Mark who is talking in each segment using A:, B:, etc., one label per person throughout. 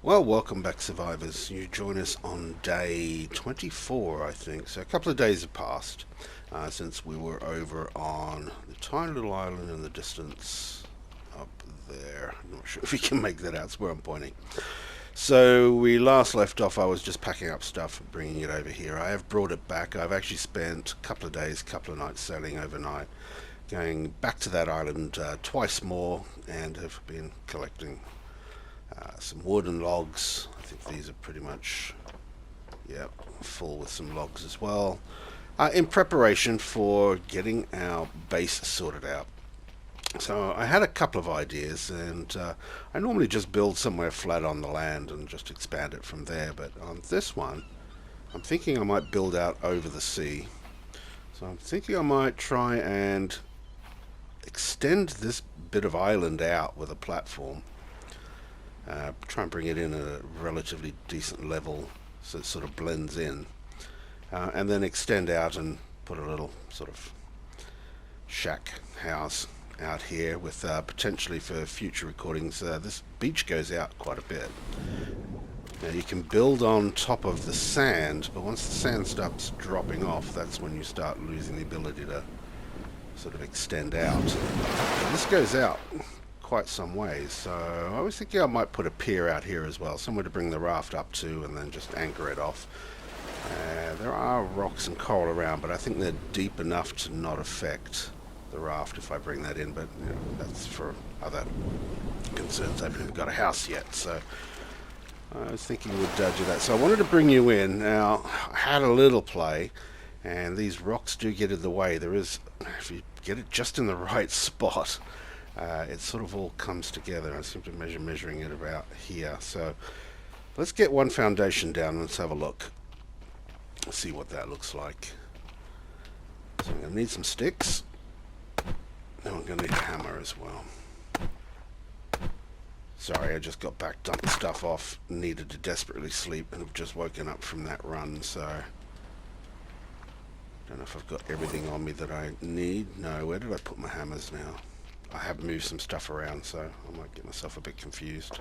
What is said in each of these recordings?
A: Well, welcome back, survivors. You join us on day 24, I think. So a couple of days have passed since we were over on the tiny little island in the distance up there. I'm not sure if you can make that out. It's where I'm pointing. So we last left off. I was just packing up stuff and bringing it over here. I have brought it back. I've actually spent a couple of days, couple of nights sailing overnight, going back to that island twice more, and have been collecting some wood and logs. I think these are pretty much, yeah, full with some logs as well, in preparation for getting our base sorted out. So I had a couple of ideas, and I normally just build somewhere flat on the land and just expand it from there, but on this one I'm thinking I might build out over the sea. So I'm thinking I might try and extend this bit of island out with a platform. Try and bring it in at a relatively decent level so it sort of blends in, and then extend out and put a little sort of shack house out here with potentially for future recordings. This beach goes out quite a bit. Now you can build on top of the sand, but once the sand stops dropping off, that's when you start losing the ability to sort of extend out. This goes out quite some ways, so I was thinking I might put a pier out here as well, somewhere to bring the raft up to and then just anchor it off. There are rocks and coral around, but I think they're deep enough to not affect the raft if I bring that in, but you know, that's for other concerns. I haven't even got a house yet, so I was thinking we'd do that. So I wanted to bring you in. Now, I had a little play, and these rocks do get in the way. There is, if you get it just in the right spot, it sort of all comes together. I seem to measuring it about here. So let's get one foundation down and let's have a look. See what that looks like. So I'm going to need some sticks. And I'm going to need a hammer as well. Sorry, I just got back, dumped stuff off, needed to desperately sleep, and have just woken up from that run, so don't know if I've got everything on me that I need. No, where did I put my hammers now? I have moved some stuff around, so I might get myself a bit confused.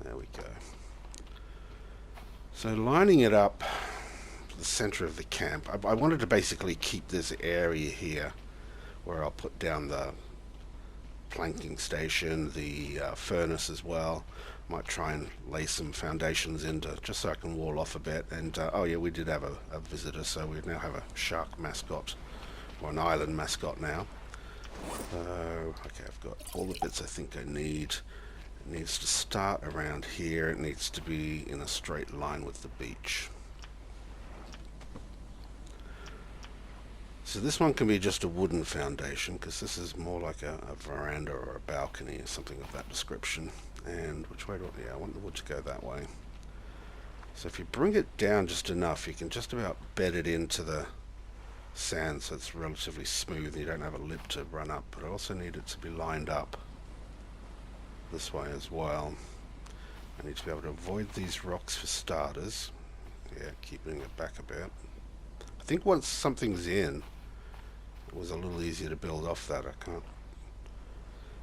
A: There we go. So lining it up to the center of the camp, I wanted to basically keep this area here where I'll put down the planking station, the furnace as well. Might try and lay some foundations into just so I can wall off a bit. And oh yeah, we did have a visitor, so we now have a shark mascot, or an island mascot now. Okay, I've got all the bits I think I need. It needs to start around here. It needs to be in a straight line with the beach. So this one can be just a wooden foundation, because this is more like a veranda or a balcony or something of that description. And which way do I... yeah, I want the wood to go that way. So if you bring it down just enough, you can just about bed it into the sand so it's relatively smooth and you don't have a lip to run up. But I also need it to be lined up this way as well. I need to be able to avoid these rocks for starters. Yeah, keeping it back a bit. I think once something's in, it was a little easier to build off that. I can't.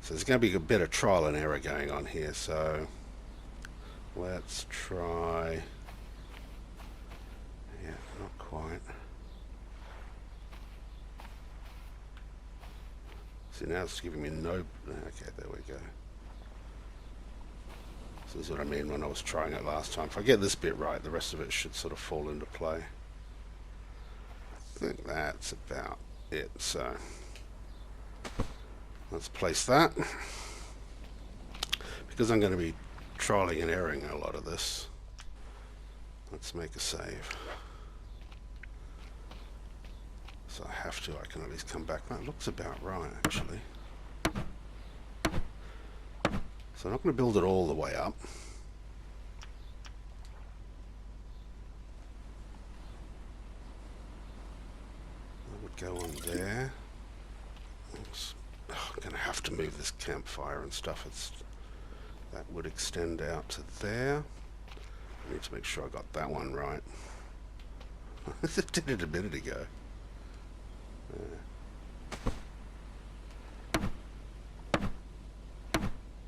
A: So there's going to be a bit of trial and error going on here. So let's try. Yeah, not quite. See, now it's giving me no... okay, there we go. So this is what I mean when I was trying it last time. If I get this bit right, the rest of it should sort of fall into play. I think that's about it. So let's place that. Because I'm going to be trialing and erroring a lot of this, let's make a save. So I have to, I can at least come back. That looks about right, actually. So I'm not going to build it all the way up. That would go on there. Oops. Oh, I'm going to have to move this campfire and stuff. That would extend out to there. I need to make sure I got that one right. I did it a minute ago.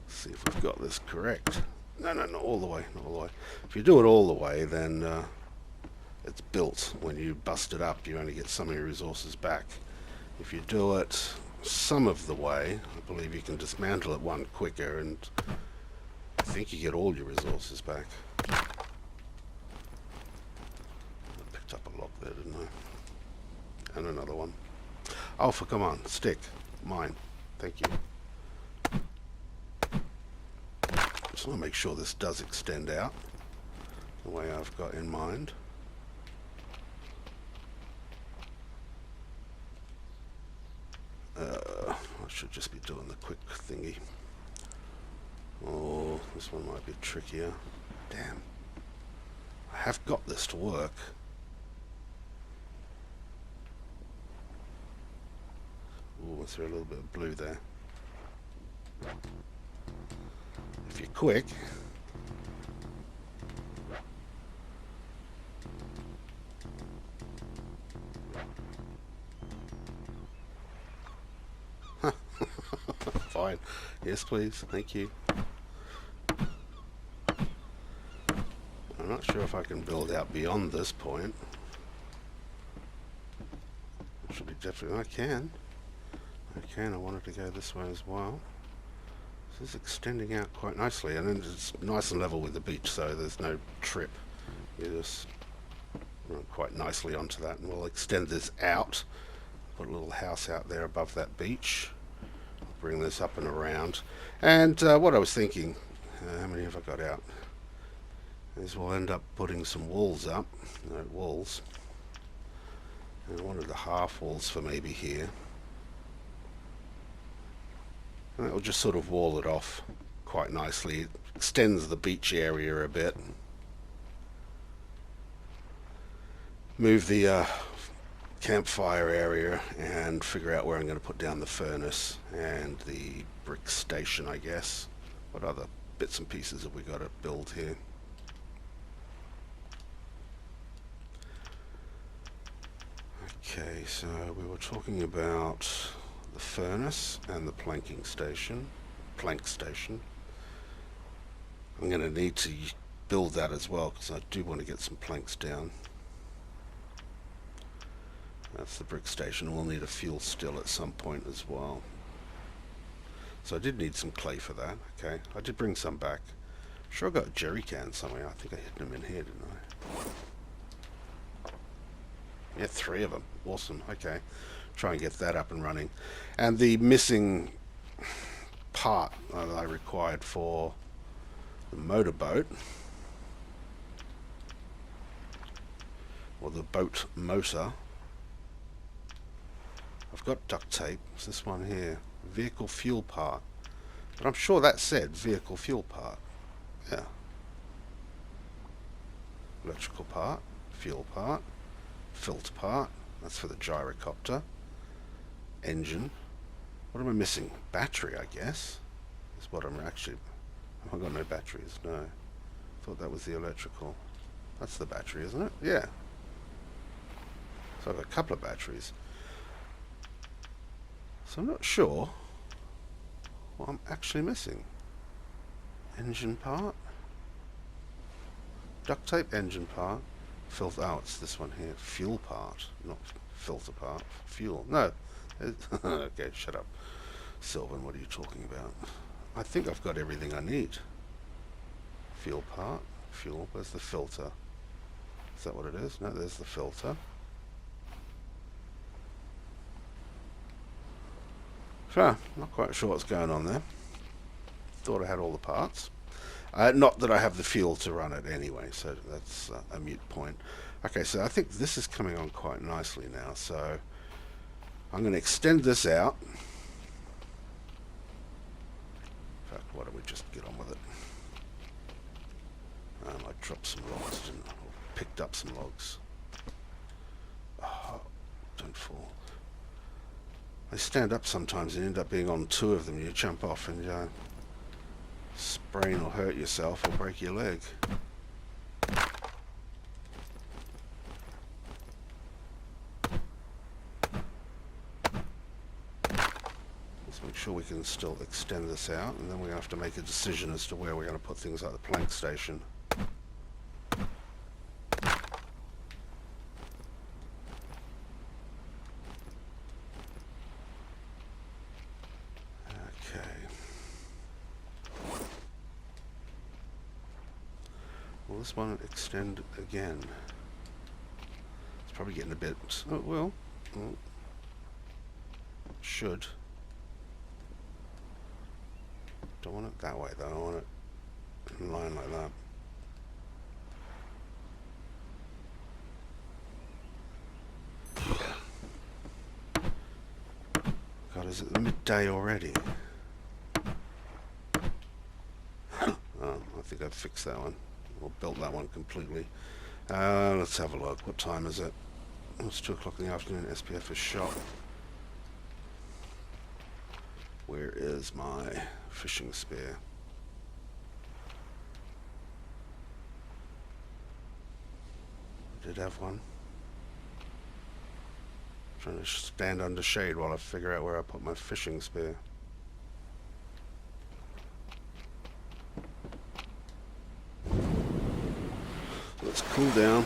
A: See if we've got this correct. No, not all the way, not all the way. If you do it all the way, then it's built. When you bust it up, you only get some of your resources back. If you do it some of the way, I believe you can dismantle it one quicker, and I think you get all your resources back. I picked up a lock there, didn't I? And another one. Oh, come on, stick. Mine. Thank you. Just want to make sure this does extend out the way I've got in mind. I should just be doing the quick thingy. Oh, this one might be trickier. Damn. I have got this to work. Ooh, I threw a little bit of blue there. If you're quick. Fine. Yes, please. Thank you. I'm not sure if I can build out beyond this point. Should be definitely. I can. I wanted to go this way as well. This is extending out quite nicely, and then it's nice and level with the beach, so there's no trip. You just run quite nicely onto that, and we'll extend this out. Put a little house out there above that beach. Bring this up and around. And what I was thinking, how many have I got out? Is we'll end up putting some walls up. No, walls. And I wanted the half walls for maybe here. And that will just sort of wall it off quite nicely. It extends the beach area a bit. Move the campfire area and figure out where I'm going to put down the furnace and the brick station, I guess. What other bits and pieces have we got to build here? Okay, so we were talking about the furnace and the plank station. I'm going to need to build that as well, because I do want to get some planks down. That's the brick station. We'll need a fuel still at some point as well. So I did need some clay for that. Okay, I did bring some back. Sure, I got a jerry can somewhere. I think I hid them in here, didn't I? Yeah, 3 of them. Awesome. Okay, try and get that up and running. And the missing part that I required for the motorboat, or the boat motor, I've got duct tape. It's this one here. Vehicle fuel part. But I'm sure that said vehicle fuel part. Yeah. Electrical part. Fuel part. Filter part. That's for the gyrocopter. Engine. What am I missing? Battery, I guess. Is what I'm actually... I've got no batteries. No. Thought that was the electrical. That's the battery, isn't it? Yeah. So I've got a couple of batteries. So I'm not sure what I'm actually missing. Engine part, duct tape, engine part, filter. Oh, it's this one here. Fuel part, not filter part. Fuel. No. Okay, shut up, Sylvan. What are you talking about? I think I've got everything I need. Fuel part, fuel. Where's the filter? Is that what it is? No, there's the filter. So, not quite sure what's going on there. Thought I had all the parts. Not that I have the fuel to run it anyway, so that's a moot point. Okay, so I think this is coming on quite nicely now, so I'm going to extend this out. In fact, why don't we just get on with it? I dropped some logs, didn't I? Or picked up some logs. Oh, don't fall. They stand up sometimes and end up being on 2 of them. You jump off and sprain or hurt yourself or break your leg. This make sure we can still extend this out, and then we're going to have to make a decision as to where we're going to put things like the plank station. Okay. Will this one extend again? It's probably getting a bit... Oh, well. Should. Don't want it that way though, I want it in line like that. God, is it the midday already? Oh, I think I've fixed that one. Or built that one completely. Let's have a look. What time is it? It's 2 o'clock in the afternoon. SPF is shot. Where is my fishing spear? I did have one. Trying to stand under shade while I figure out where I put my fishing spear. Let's cool down.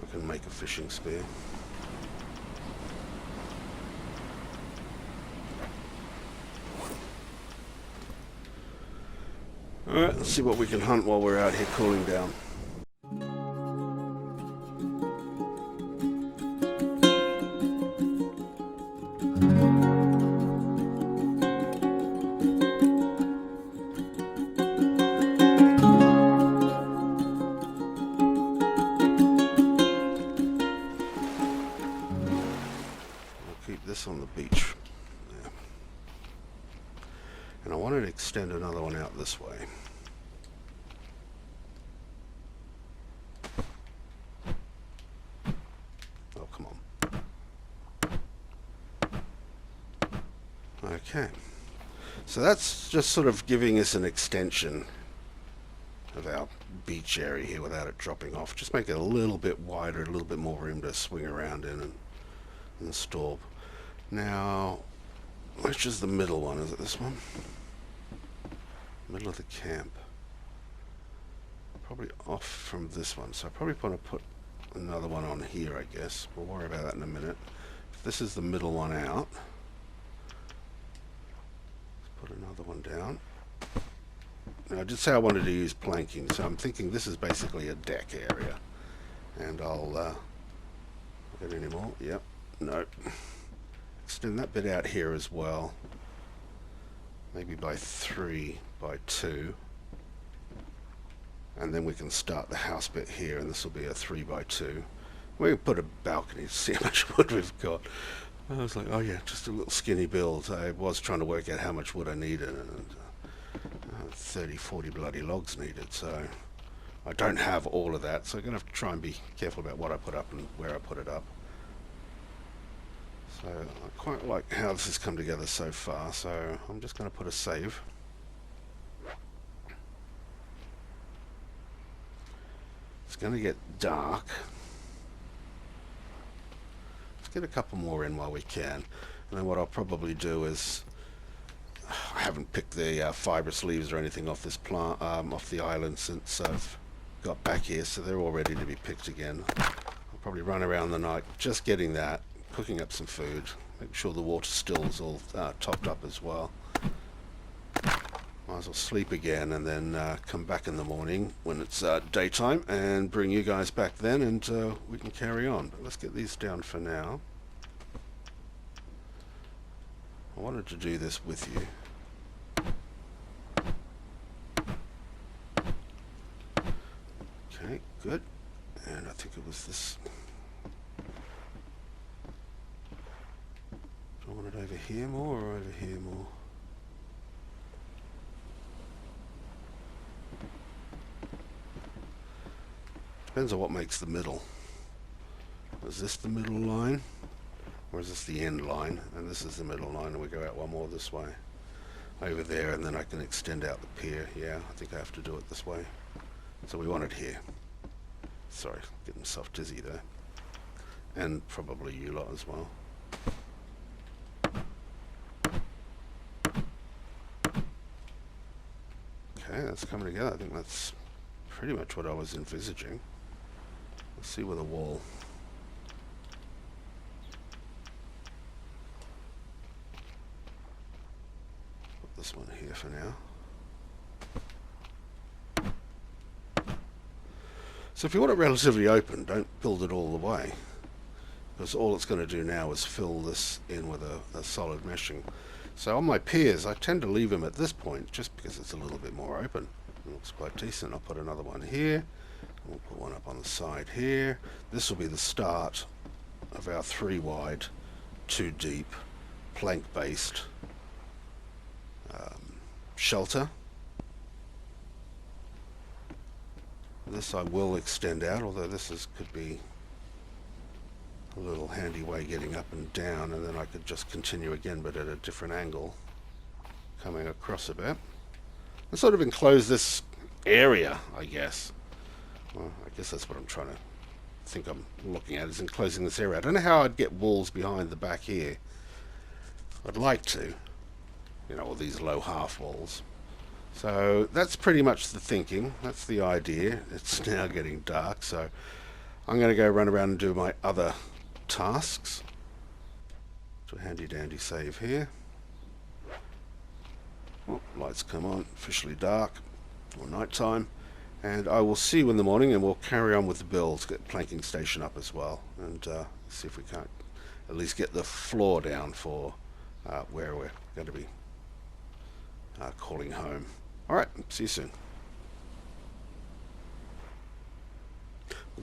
A: I can make a fishing spear. Alright, let's see what we can hunt while we're out here cooling down. I'll keep this on the beach. Yeah. And I wanted to extend another one out this way. Oh, come on. Okay. So that's just sort of giving us an extension of our beach area here without it dropping off. Just make it a little bit wider, a little bit more room to swing around in and store. Now, which is the middle one? Is it this one? Middle of the camp. Probably off from this one, so I probably want to put another one on here, I guess. We'll worry about that in a minute. If this is the middle one out, let's put another one down. Now I did say I wanted to use planking, so I'm thinking this is basically a deck area. And I'll get any more? Yep. Nope. Extend that bit out here as well. Maybe by 3 by 2. And then we can start the house bit here, and this will be a 3 by 2. We can put a balcony to see how much wood we've got. I was like, oh yeah, just a little skinny build. I was trying to work out how much wood I needed, and 30, 40 bloody logs needed, so I don't have all of that, so I'm going to have to try and be careful about what I put up and where I put it up. So I quite like how this has come together so far, so I'm just going to put a save. It's going to get dark. Let's get a couple more in while we can, and then what I'll probably do is, I haven't picked the fibrous leaves or anything off this plant, off the island since I've got back here, so they're all ready to be picked again. I'll probably run around the night just getting that, cooking up some food, make sure the water still is all topped up as well. Might as well sleep again and then come back in the morning when it's daytime and bring you guys back then, and we can carry on. But let's get these down for now. I wanted to do this with you. Okay, good. And I think it was this. Do I want it over here more or over here more? Depends on what makes the middle. Is this the middle line? Or is this the end line? And this is the middle line, and we go out one more this way. Over there, and then I can extend out the pier. Yeah, I think I have to do it this way. So we want it here. Sorry, getting myself dizzy there. and probably you lot as well. Okay, that's coming together. I think that's pretty much what I was envisaging. Let's see where the wall... Put this one here for now. So if you want it relatively open, don't build it all the way, because all it's going to do now is fill this in with a solid meshing. So on my piers, I tend to leave them at this point just because it's a little bit more open. It looks quite decent. I'll put another one here. We'll put one up on the side here. This will be the start of our 3 wide, 2 deep, plank-based shelter. This I will extend out, although this could be a little handy way getting up and down, and then I could just continue again but at a different angle, coming across a bit. And sort of enclose this area, I guess. Well, I guess that's what I'm trying to think I'm looking at, is enclosing this area. I don't know how I'd get walls behind the back here. I'd like to, you know, all these low half walls. So that's pretty much the thinking. That's the idea. It's now getting dark, so I'm going to go run around and do my other tasks. So handy dandy save here. Oh, lights come on, officially dark, or night time. And I will see you in the morning, and we'll carry on with the builds, get the planking station up as well, and see if we can't at least get the floor down for where we're going to be calling home. Alright, see you soon.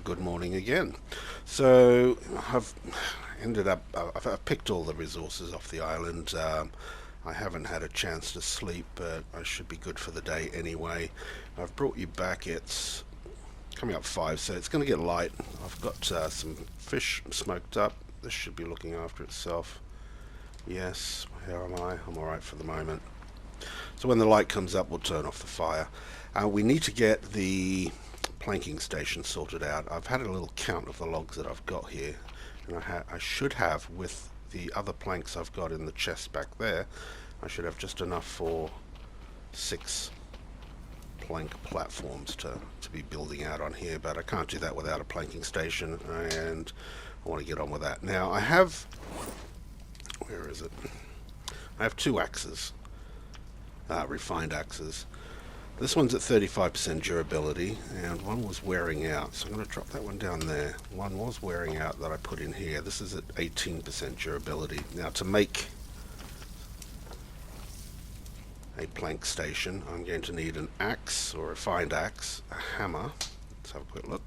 A: Good morning again. So I've ended up, I've picked all the resources off the island. I haven't had a chance to sleep, but I should be good for the day anyway. I've brought you back. It's coming up 5, so it's going to get light. I've got some fish smoked up. This should be looking after itself. Yes, how am I? I'm alright for the moment. So when the light comes up, we'll turn off the fire. We need to get the planking station sorted out. I've had a little count of the logs that I've got here, and I should have, with the other planks I've got in the chest back there, I should have just enough for 6 plank platforms to be building out on here, but I can't do that without a planking station, and I want to get on with that. Now I have, where is it? I have 2 axes. Refined axes. This one's at 35% durability, and one was wearing out, so I'm going to drop that one down there. One was wearing out that I put in here. This is at 18% durability. Now to make a plank station, I'm going to need an axe, or a refined axe, a hammer. Let's have a quick look.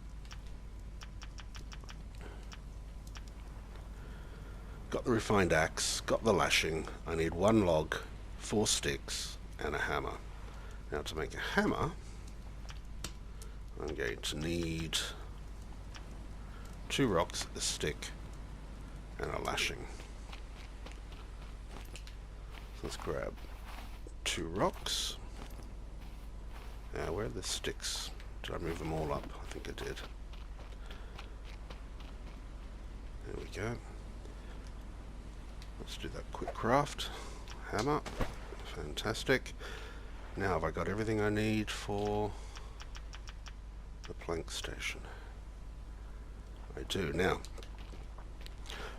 A: Got the refined axe, got the lashing. I need 1 log, 4 sticks, and a hammer. Now to make a hammer, I'm going to need 2 rocks, a stick, and a lashing. So let's grab 2 rocks. Now where are the sticks? Did I move them all up? I think I did. There we go. Let's do that quick craft. Hammer. Fantastic. Now have I got everything I need for the plank station? I do. Now,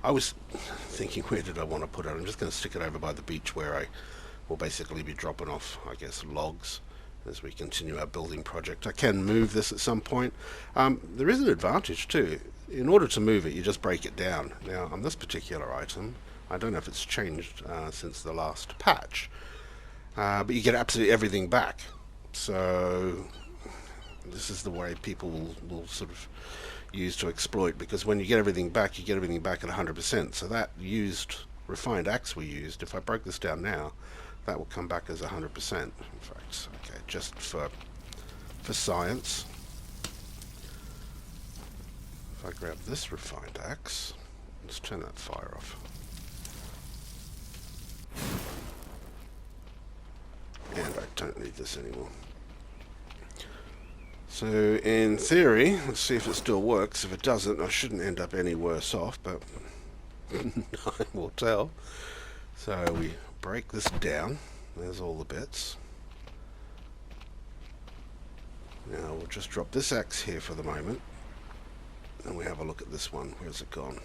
A: I was thinking, where did I want to put it? I'm just going to stick it over by the beach, where I will basically be dropping off, I guess, logs as we continue our building project. I can move this at some point. There is an advantage too. In order to move it, you just break it down. Now, on this particular item, I don't know if it's changed since the last patch, but you get absolutely everything back. So this is the way people will sort of use to exploit, because when you get everything back, you get everything back at 100%. So that used refined axe we used, if I broke this down now, that will come back as 100%. In fact, okay, just for science, if I grab this refined axe, let's turn that fire off. And I don't need this anymore. So in theory, let's see if it still works. If it doesn't, I shouldn't end up any worse off, but time will tell. So we break this down. There's all the bits. Now we'll just drop this axe here for the moment, and we have a look at this one. Where's it gone?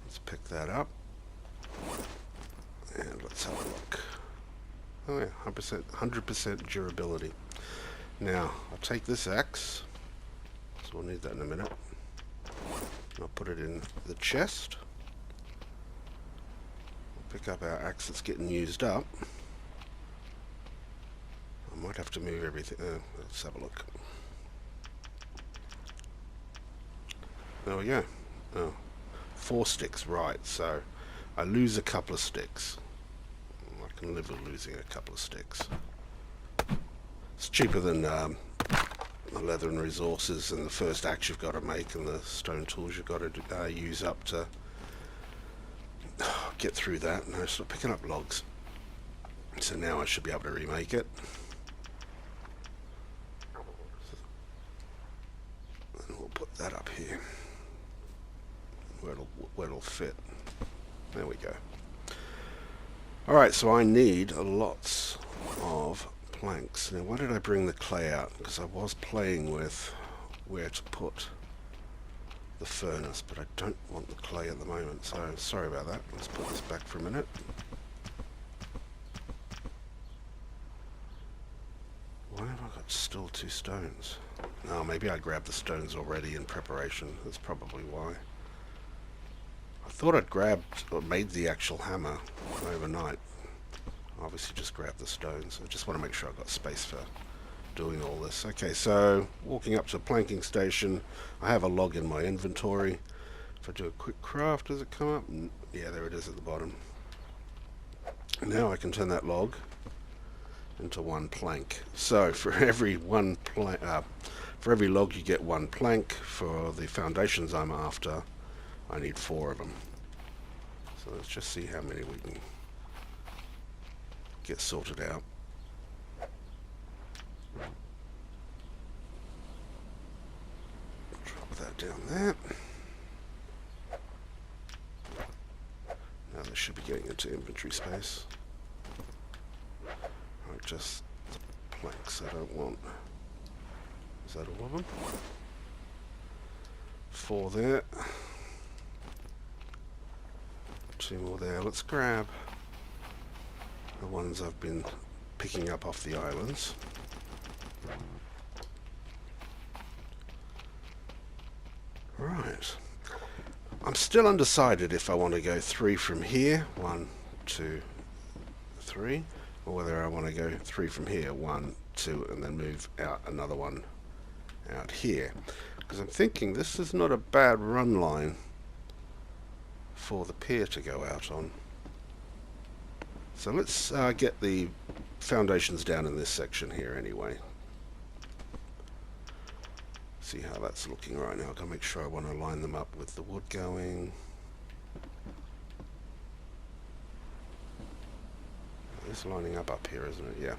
A: Let's pick that up, and let's have a look. Oh yeah, 100% durability. Now I'll take this axe, so we'll need that in a minute. I'll put it in the chest. We'll pick up our axe that's getting used up. I might have to move everything. Let's have a look. There we go. Oh, 4 sticks, right. So I lose a couple of sticks. I can live with losing a couple of sticks. It's cheaper than the leather and resources and the first axe you've got to make and the stone tools you've got to use up to get through that. No, stop picking up logs. So now I should be able to remake it. And we'll put that up here where it'll fit. There we go. Alright, so I need lots of planks. Now why did I bring the clay out? Because I was playing with where to put the furnace, but I don't want the clay at the moment, so sorry about that. Let's put this back for a minute. Why have I got still 2 stones? No, maybe I grabbed the stones already in preparation. That's probably why. I thought I'd grabbed or made the actual hammer overnight. Obviously just grabbed the stones. I just want to make sure I've got space for doing all this. Okay, so walking up to a planking station. I have a log in my inventory. If I do a quick craft, does it come up? Yeah, there it is at the bottom. Now I can turn that log into 1 plank. So for every for every log you get 1 plank. For the foundations I'm after, I need 4 of them. So let's just see how many we can get sorted out. Drop that down there. Now they should be getting into inventory space. Alright, just the planks I don't want. Is that all of them? 4 there. 2 more there. Let's grab the ones I've been picking up off the islands. Right. I'm still undecided if I want to go 3 from here. 1, 2, 3. Or whether I want to go 3 from here. 1, 2, and then move out another one out here. Because I'm thinking this is not a bad run line for the pier to go out on. So let's get the foundations down in this section here anyway. See how that's looking right now. I've got to make sure I want to line them up with the wood going. It's lining up here, isn't it? Yeah.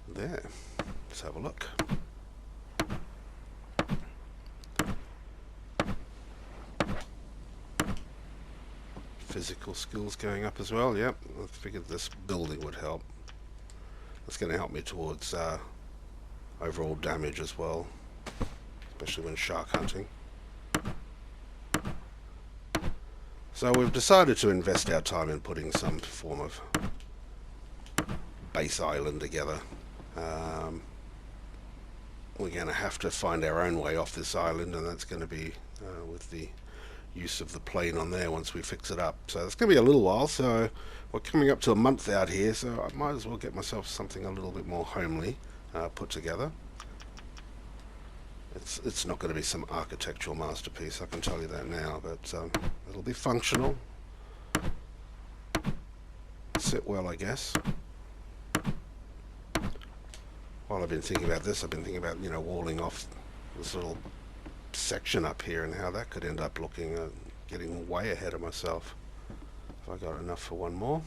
A: There. Let's have a look. Physical skills going up as well. Yep, I figured this building would help. That's going to help me towards overall damage as well, especially when shark hunting. So we've decided to invest our time in putting some form of base island together. We're going to have to find our own way off this island, and that's going to be with the use of the plane on there once we fix it up. So it's going to be a little while, so we're coming up to a month out here, so I might as well get myself something a little bit more homely put together. It's not going to be some architectural masterpiece, I can tell you that now, but it'll be functional. Sit well, I guess. While I've been thinking about this, I've been thinking about, walling off this little section up here and how that could end up looking, getting way ahead of myself. If I got enough for 1 more.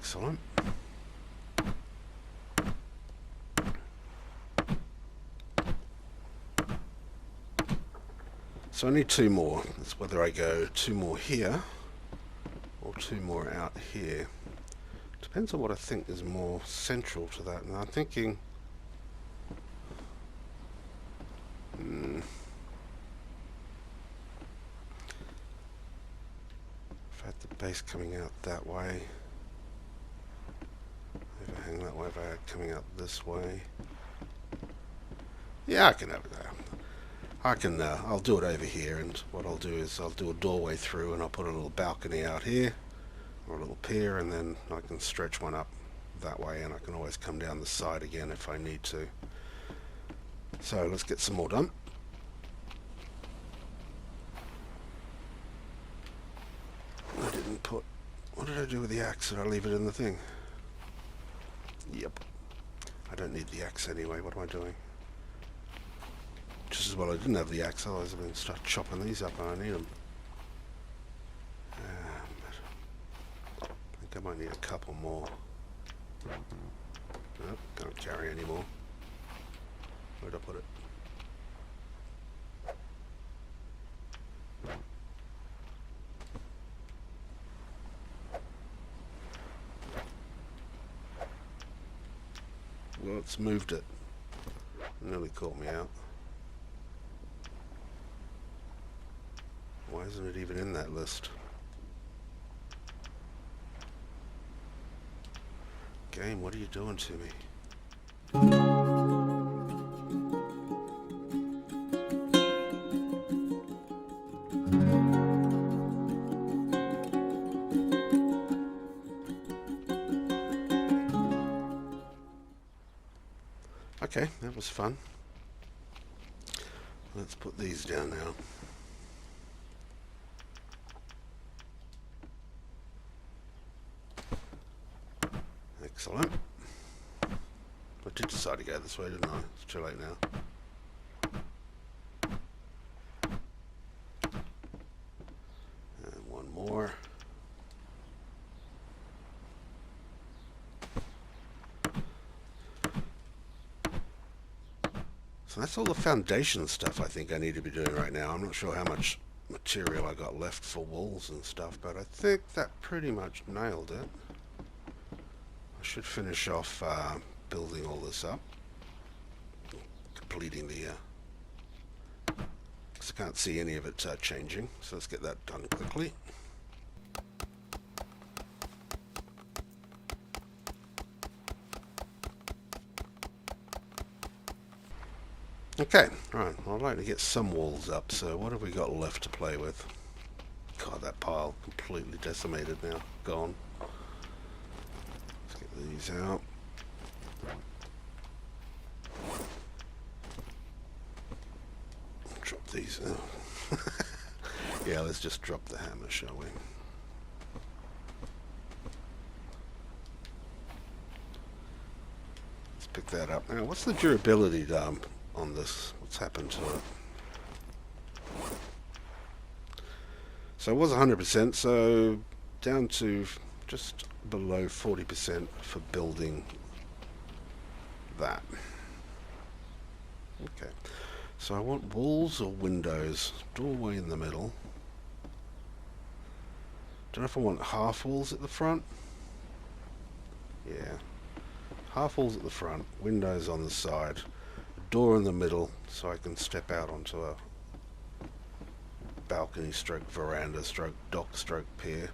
A: Excellent. So I need 2 more. It's whether I go 2 more here or 2 more out here. Depends on what I think is more central to that. And I'm thinking... if I had the base coming out that way, overhang that way, if I had coming out this way. Yeah, I can have it there. I'll do it over here, and what I'll do is I'll do a doorway through, and I'll put a little balcony out here, or a little pier, and then I can stretch one up that way, and I can always come down the side again if I need to. So let's get some more done. I didn't put... What did I do with the axe? Did I leave it in the thing? Yep. I don't need the axe anyway. What am I doing? Just as well I didn't have the axe, otherwise I'm going to start chopping these up and I need them. I think I might need a couple more. Nope, can't carry any more. Where'd I put it? Well, it's moved it. Nearly caught me out. Why isn't it even in that list? Game, what are you doing to me? Okay, that was fun. Let's put these down now. Excellent. I did decide to go this way, didn't I? It's too late now. And one more. So that's all the foundation stuff I think I need to be doing right now. I'm not sure how much material I got left for walls and stuff, but I think that pretty much nailed it. I should finish off building all this up, completing the because I can't see any of it changing, so let's get that done quickly. Okay, right, I'd like to get some walls up, so what have we got left to play with? God, that pile completely decimated now, gone. Let's get these out. Drop these out. Yeah, let's just drop the hammer, shall we? Let's pick that up. Now, what's the durability on this? What's happened to it? So it was 100%, so down to just below 40% for building that. Okay, so I want walls or windows, doorway in the middle. Don't know if I want half walls at the front. Yeah, half walls at the front, windows on the side, door in the middle so I can step out onto a balcony stroke veranda stroke dock stroke pier.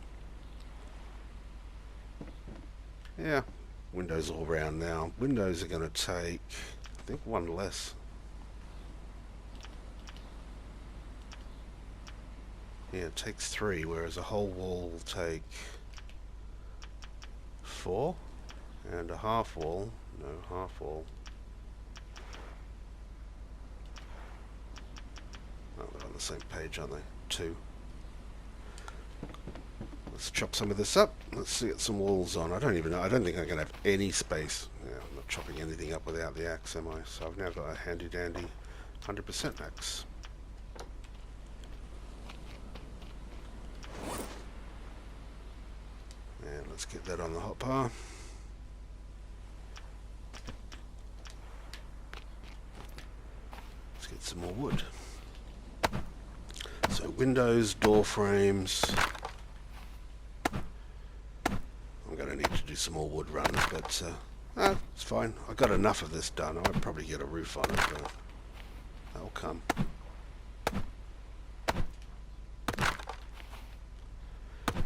A: Yeah, windows all round now. Windows are going to take, I think, one less. Yeah, it takes 3, whereas a whole wall will take 4, and a half wall, no, half wall. Oh, they're on the same page, aren't they? 2. Let's chop some of this up. Let's get some walls on. I don't even know. I don't think I'm going to have any space. Yeah, I'm not chopping anything up without the axe, am I? So I've now got a handy dandy 100% axe. And let's Let's get that on the hotbar. Let's get some more wood. So windows, door frames. I'm going to need to do some more wood runs, but it's fine. I got enough of this done. I'll probably get a roof on it, but that'll come.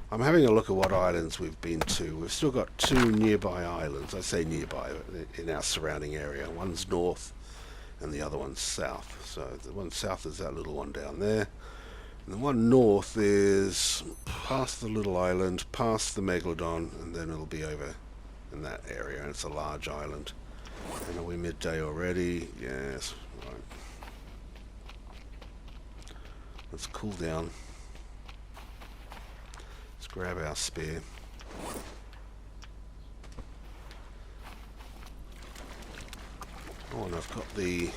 A: I'm having a look at what islands we've been to. We've still got 2 nearby islands. I say nearby, in our surrounding area. One's north and the other one's south. So the one south is that little one down there. And the one north is past the little island, past the Megalodon, and then it'll be over in that area. And it's a large island. And are we midday already? Yes. Right. Let's cool down. Grab our spear. Oh, and I've got the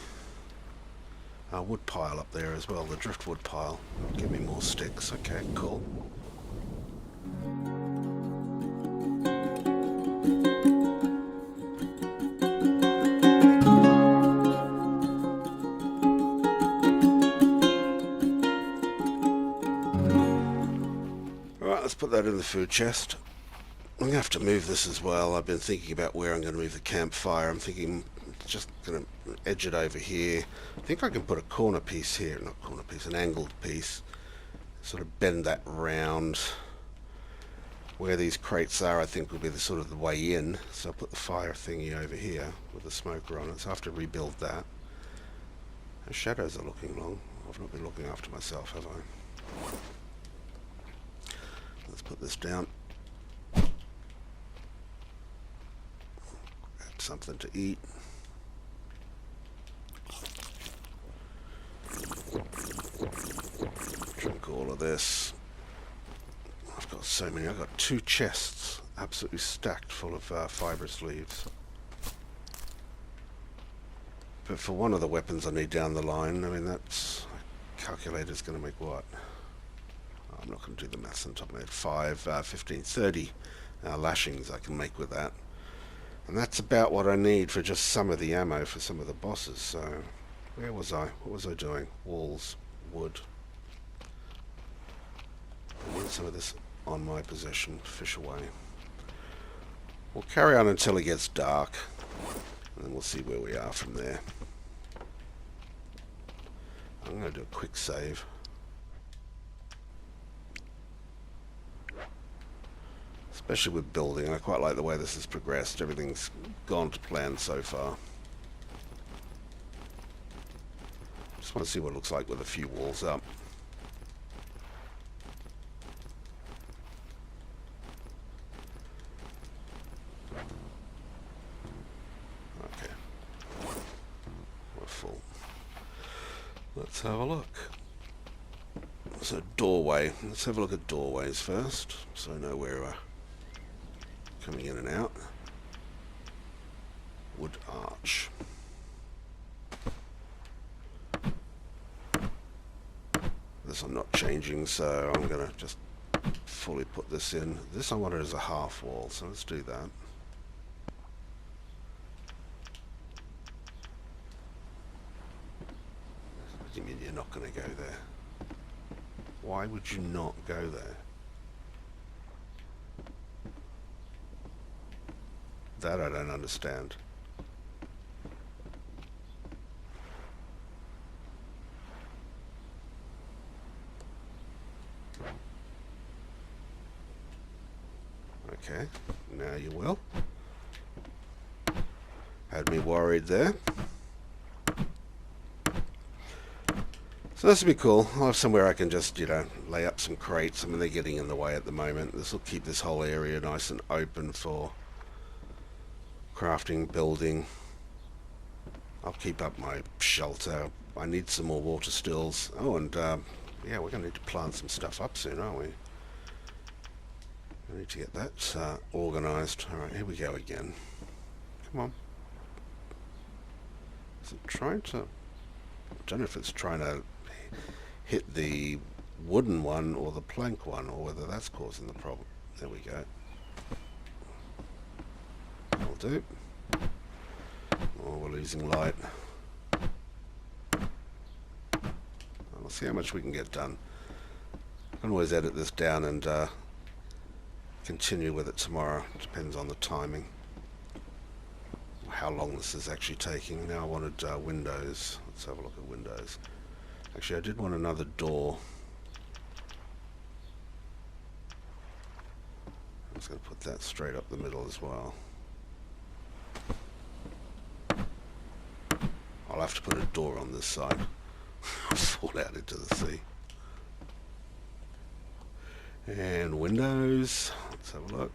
A: wood pile up there as well, the driftwood pile. Give me more sticks. Okay, cool. Let's put that in the food chest. I'm going to have to move this as well. I've been thinking about where I'm going to move the campfire. I'm thinking just going to edge it over here. I think I can put a corner piece here, not corner piece, an angled piece. Sort of bend that round. Where these crates are, I think will be the sort of the way in. So I'll put the fire thingy over here with the smoker on it. So I have to rebuild that. The shadows are looking long. I've not been looking after myself, have I? Let's put this down. Grab something to eat. Drink all of this. I've got so many. I've got 2 chests absolutely stacked full of fibrous leaves. But for one of the weapons I need down the line, I mean, that's calculator's going to make what? I'm not going to do the maths on top of my head. 5, 15, 30 lashings I can make with that. And that's about what I need for just some of the ammo for some of the bosses. So, where was I? What was I doing? Walls, wood. I need some of this on my possession. Fish away. We'll carry on until it gets dark. And then we'll see where we are from there. I'm going to do a quick save. Especially with building, I quite like the way this has progressed. Everything's gone to plan so far. Just want to see what it looks like with a few walls up. Okay. We're full. Let's have a look. So doorway. Let's have a look at doorways first, so I know where we're coming in and out. Wood arch. This I'm not changing, so I'm going to just fully put this in. This I want it as a half wall, so let's do that. What do you mean you're not going to go there? Why would you not go there? That I don't understand. Okay, now you will. Had me worried there. So this will be cool. I'll have somewhere I can just, lay up some crates. I mean, they're getting in the way at the moment. This will keep this whole area nice and open for crafting, building. I'll keep up my shelter. I need some more water stills. Oh, and yeah, we're going to need to plant some stuff up soon, aren't we? I need to get that organised. Alright, here we go again. Come on. Is it trying to... I don't know if it's trying to hit the wooden one or the plank one, or whether that's causing the problem. There we go. do. Oh, we're losing light. We'll see how much we can get done. I can always edit this down and continue with it tomorrow. Depends on the timing. How long this is actually taking. Now I wanted windows. Let's have a look at windows. Actually, I did want another door. I'm just going to put that straight up the middle as well. I'll have to put a door on this side. Fall out into the sea. And windows. Let's have a look.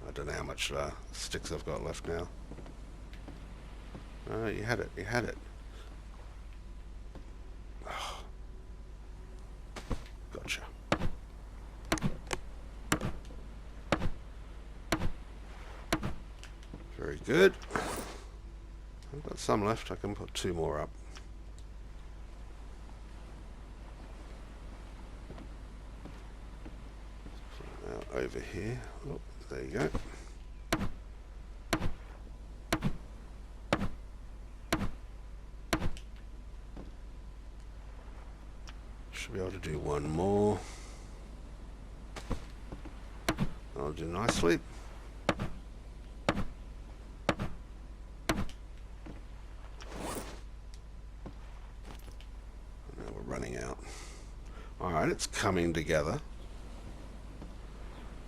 A: I don't know how much sticks I've got left now. Oh, you had it. You had it. Oh. Gotcha. Very good. I've got some left. I can put 2 more up. Now over here. Oh, there you go. Should be able to do 1 more. I'll do nicely. Alright, it's coming together.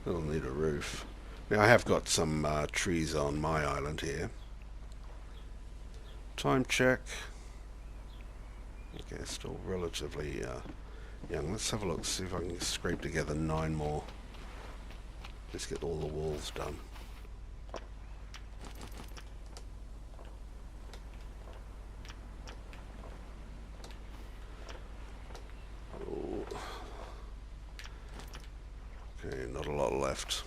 A: It'll need a roof. Now I have got some trees on my island here. Time check. Okay, still relatively young. Let's have a look, see if I can scrape together 9 more. Let's get all the walls done. Okay, not a lot left.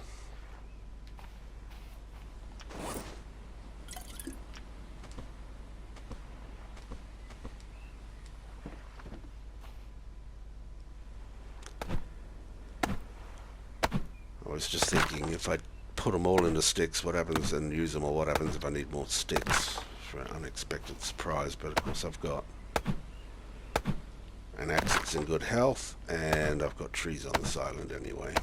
A: I was just thinking, if I put them all into sticks, what happens, and use them, or what happens if I need more sticks for an unexpected surprise. But of course I've got an axe that's in good health, and I've got trees on this island anyway.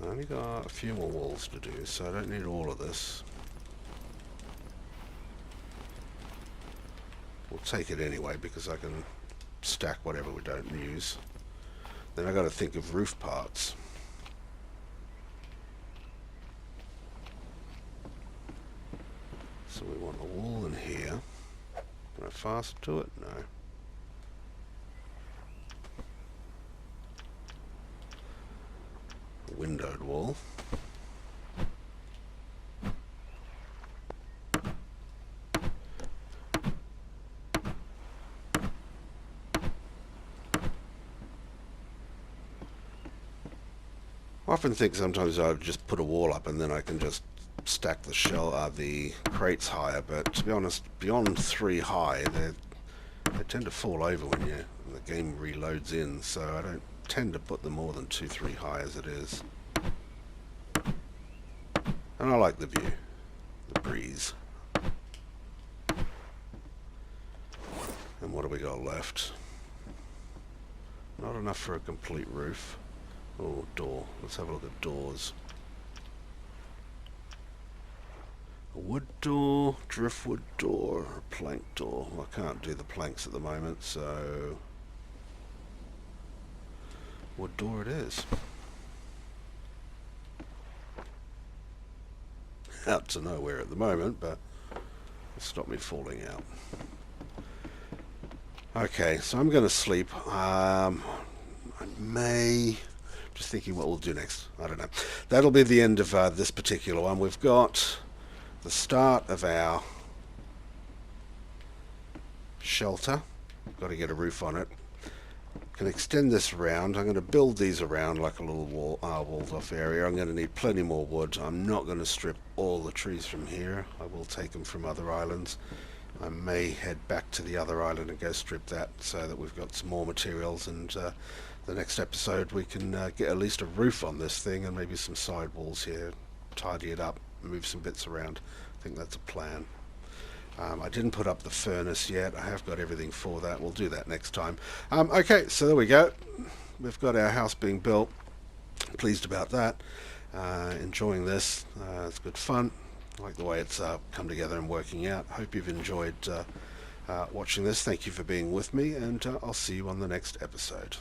A: I only got a few more walls to do, so I don't need all of this. We'll take it anyway because I can stack whatever we don't use. Then I got to think of roof parts. So we want a wall in here. Can I fasten to it? No. A windowed wall. I often think sometimes I'd just put a wall up and then I can just stack the crates higher, but to be honest, beyond 3 high, they tend to fall over when the game reloads in, so I don't tend to put them more than 2-3 high as it is. And I like the view, the breeze. And what do we got left? Not enough for a complete roof. Oh, door. Let's have a look at doors. A wood door, driftwood door, a plank door. Well, I can't do the planks at the moment, so wood door it is. Out to nowhere at the moment, but it'll stop me falling out. Okay, so I'm going to sleep. I may... Just thinking what we'll do next. I don't know. That'll be the end of this particular one. We've got the start of our shelter. Got to get a roof on it. Can extend this around. I'm going to build these around like a little walled off area. I'm going to need plenty more wood. I'm not going to strip all the trees from here. I will take them from other islands. I may head back to the other island and go strip that so that we've got some more materials, and the next episode we can get at least a roof on this thing and maybe some side walls here, tidy it up, move some bits around. I think that's a plan. I didn't put up the furnace yet. I have got everything for that. We'll do that next time. Okay, so there we go. We've got our house being built. Pleased about that. Enjoying this. It's good fun. I like the way it's come together and working out. Hope you've enjoyed watching this. Thank you for being with me, and I'll see you on the next episode.